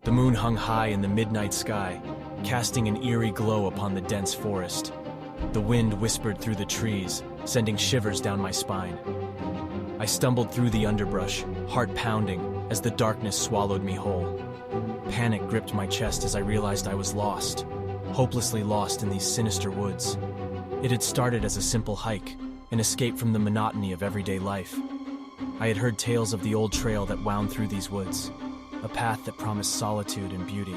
The moon hung high in the midnight sky, casting an eerie glow upon the dense forest. The wind whispered through the trees, sending shivers down my spine. I stumbled through the underbrush, heart pounding, as the darkness swallowed me whole. Panic gripped my chest as I realized I was lost, hopelessly lost in these sinister woods. It had started as a simple hike, an escape from the monotony of everyday life. I had heard tales of the old trail that wound through these woods, a path that promised solitude and beauty.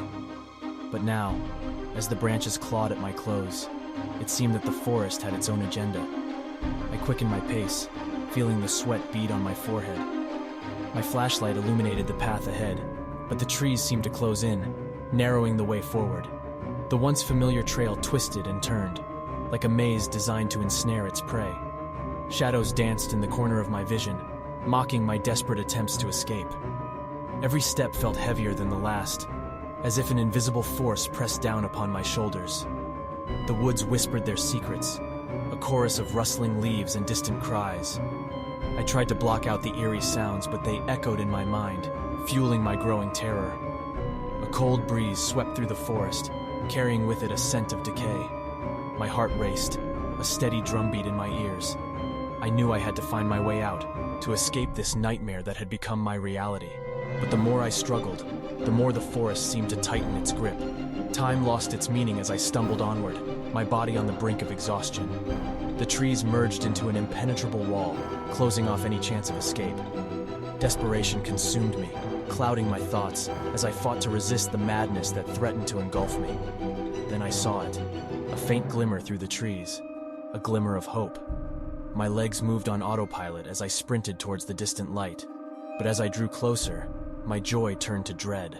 But now, as the branches clawed at my clothes, it seemed that the forest had its own agenda. I quickened my pace, feeling the sweat bead on my forehead. My flashlight illuminated the path ahead, but the trees seemed to close in, narrowing the way forward. The once familiar trail twisted and turned, like a maze designed to ensnare its prey. Shadows danced in the corner of my vision, mocking my desperate attempts to escape. Every step felt heavier than the last, as if an invisible force pressed down upon my shoulders. The woods whispered their secrets, a chorus of rustling leaves and distant cries. I tried to block out the eerie sounds, but they echoed in my mind, fueling my growing terror. A cold breeze swept through the forest, carrying with it a scent of decay. My heart raced, a steady drumbeat in my ears. I knew I had to find my way out, to escape this nightmare that had become my reality. But the more I struggled, the more the forest seemed to tighten its grip. Time lost its meaning as I stumbled onward, my body on the brink of exhaustion. The trees merged into an impenetrable wall, closing off any chance of escape. Desperation consumed me, clouding my thoughts as I fought to resist the madness that threatened to engulf me. Then I saw it, a faint glimmer through the trees, a glimmer of hope. My legs moved on autopilot as I sprinted towards the distant light, but as I drew closer, my joy turned to dread.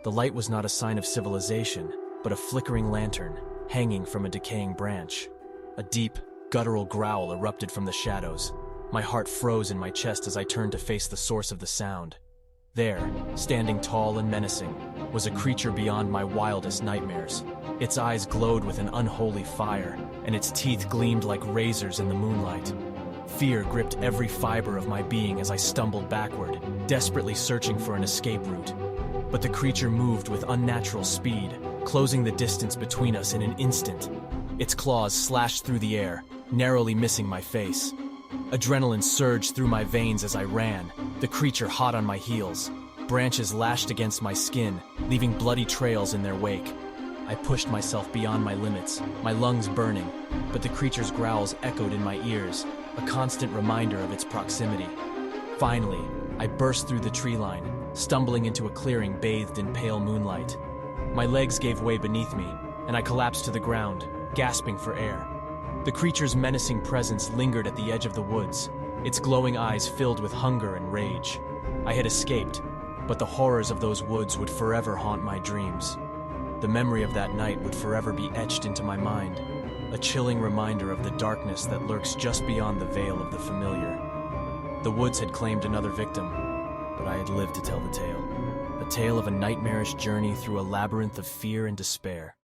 The light was not a sign of civilization, but a flickering lantern hanging from a decaying branch. A deep, guttural growl erupted from the shadows. My heart froze in my chest as I turned to face the source of the sound. There, standing tall and menacing, was a creature beyond my wildest nightmares. Its eyes glowed with an unholy fire, and its teeth gleamed like razors in the moonlight. Fear gripped every fiber of my being as I stumbled backward, desperately searching for an escape route. But the creature moved with unnatural speed, closing the distance between us in an instant. Its claws slashed through the air, narrowly missing my face. Adrenaline surged through my veins as I ran, the creature hot on my heels. Branches lashed against my skin, leaving bloody trails in their wake. I pushed myself beyond my limits, my lungs burning, but the creature's growls echoed in my ears, a constant reminder of its proximity. Finally, I burst through the tree line, stumbling into a clearing bathed in pale moonlight. My legs gave way beneath me, and I collapsed to the ground, gasping for air. The creature's menacing presence lingered at the edge of the woods, its glowing eyes filled with hunger and rage. I had escaped, but the horrors of those woods would forever haunt my dreams. The memory of that night would forever be etched into my mind, a chilling reminder of the darkness that lurks just beyond the veil of the familiar. The woods had claimed another victim, but I had lived to tell the tale. A tale of a nightmarish journey through a labyrinth of fear and despair.